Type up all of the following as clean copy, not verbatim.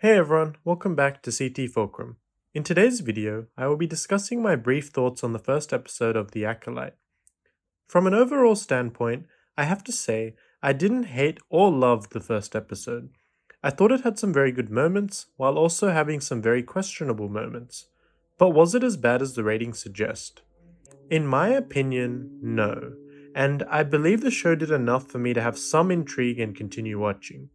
Hey everyone, welcome back to CT Fulcrum. In today's video, I will be discussing my brief thoughts on the first episode of The Acolyte. From an overall standpoint, I have to say, I didn't hate or love the first episode. I thought it had some very good moments, while also having some very questionable moments. But was it as bad as the ratings suggest? In my opinion, no. And I believe the show did enough for me to have some intrigue and continue watching.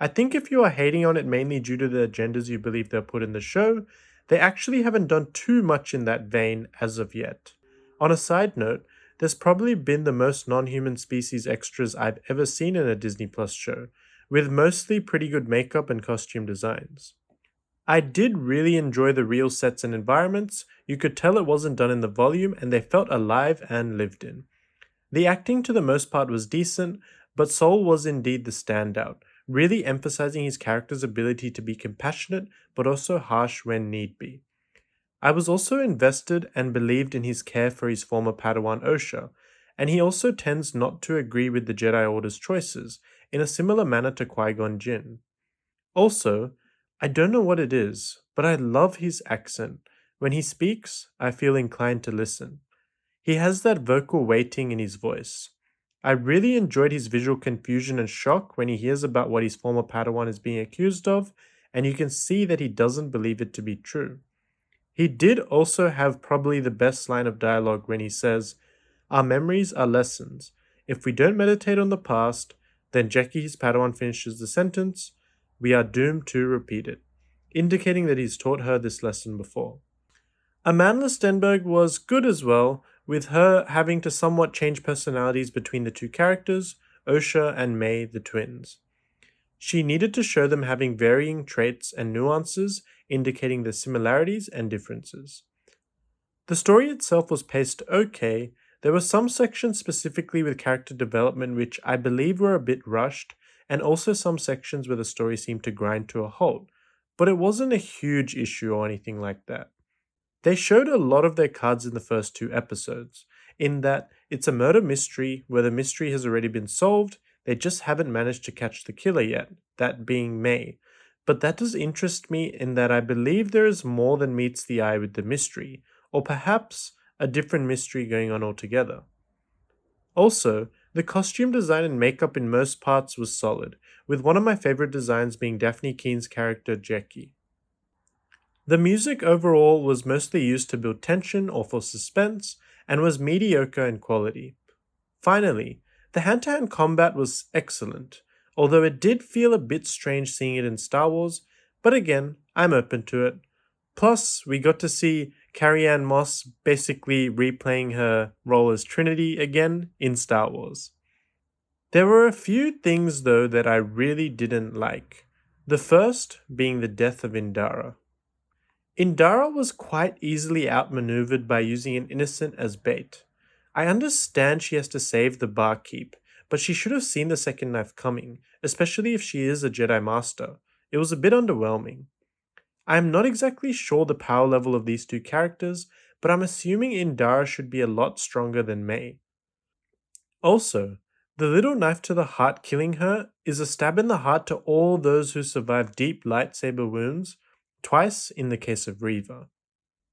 I think if you are hating on it mainly due to the agendas you believe they'll put in the show, they actually haven't done too much in that vein as of yet. On a side note, there's probably been the most non-human species extras I've ever seen in a Disney Plus show, with mostly pretty good makeup and costume designs. I did really enjoy the real sets and environments. You could tell it wasn't done in the volume and they felt alive and lived in. The acting to the most part was decent, but Soul was indeed the standout, really emphasizing his character's ability to be compassionate but also harsh when need be. I was also invested and believed in his care for his former Padawan Osha, and he also tends not to agree with the Jedi Order's choices, in a similar manner to Qui-Gon Jinn. Also, I don't know what it is, but I love his accent. When he speaks, I feel inclined to listen. He has that vocal weighting in his voice. I really enjoyed his visual confusion and shock when he hears about what his former Padawan is being accused of, and you can see that he doesn't believe it to be true. He did also have probably the best line of dialogue when he says, "Our memories are lessons. If we don't meditate on the past," then Jackie, his Padawan, finishes the sentence, "we are doomed to repeat it," indicating that he's taught her this lesson before. Amandla Stenberg was good as well, with her having to somewhat change personalities between the two characters, Osha and May, the twins. She needed to show them having varying traits and nuances, indicating the similarities and differences. The story itself was paced okay. There were some sections specifically with character development which I believe were a bit rushed, and also some sections where the story seemed to grind to a halt, but it wasn't a huge issue or anything like that. They showed a lot of their cards in the first two episodes, in that it's a murder mystery where the mystery has already been solved, they just haven't managed to catch the killer yet, that being May. But that does interest me in that I believe there is more than meets the eye with the mystery, or perhaps a different mystery going on altogether. Also, the costume design and makeup in most parts was solid, with one of my favorite designs being Daphne Keene's character Jackie. The music overall was mostly used to build tension or for suspense, and was mediocre in quality. Finally, the hand-to-hand combat was excellent, although it did feel a bit strange seeing it in Star Wars, but again, I'm open to it. Plus, we got to see Carrie-Anne Moss basically replaying her role as Trinity again in Star Wars. There were a few things though that I really didn't like. The first being the death of Indara. Indara was quite easily outmaneuvered by using an innocent as bait. I understand she has to save the barkeep, but she should have seen the second knife coming, especially if she is a Jedi Master. It was a bit underwhelming. I am not exactly sure the power level of these two characters, but I'm assuming Indara should be a lot stronger than May. Also, the little knife to the heart killing her is a stab in the heart to all those who survive deep lightsaber wounds, twice in the case of Reva.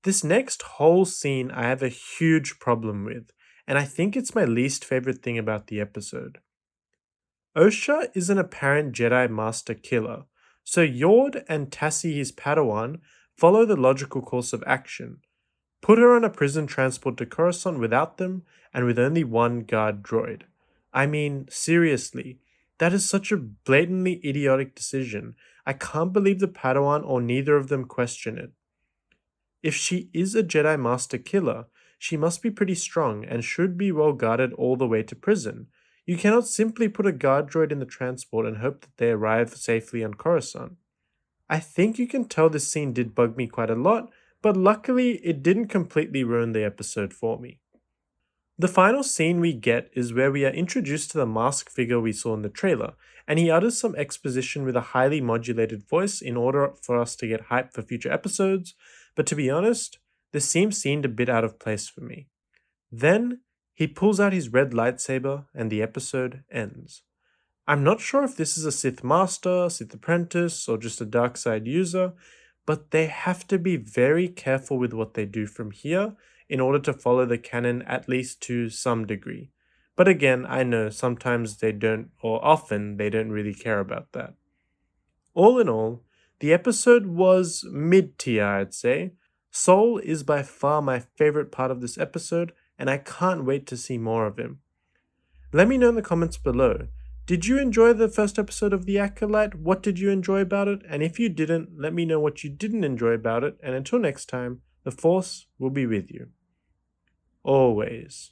This next whole scene I have a huge problem with, and I think it's my least favorite thing about the episode. Osha is an apparent Jedi Master killer, so Yord and Tassi, his Padawan, follow the logical course of action. Put her on a prison transport to Coruscant without them, and with only one guard droid. I mean, seriously, that is such a blatantly idiotic decision. I can't believe the Padawan or neither of them question it. If she is a Jedi Master killer, she must be pretty strong and should be well guarded all the way to prison. You cannot simply put a guard droid in the transport and hope that they arrive safely on Coruscant. I think you can tell this scene did bug me quite a lot, but luckily it didn't completely ruin the episode for me. The final scene we get is where we are introduced to the masked figure we saw in the trailer, and he utters some exposition with a highly modulated voice in order for us to get hyped for future episodes, but to be honest, this scene seemed a bit out of place for me. Then, he pulls out his red lightsaber and the episode ends. I'm not sure if this is a Sith Master, Sith Apprentice, or just a dark side user, but they have to be very careful with what they do from here in order to follow the canon at least to some degree. But again, I know sometimes they don't, or often they don't really care about that. All in all, the episode was mid-tier, I'd say. Soul is by far my favorite part of this episode, and I can't wait to see more of him. Let me know in the comments below. Did you enjoy the first episode of The Acolyte? What did you enjoy about it? And if you didn't, let me know what you didn't enjoy about it. And until next time, the Force will be with you. Always.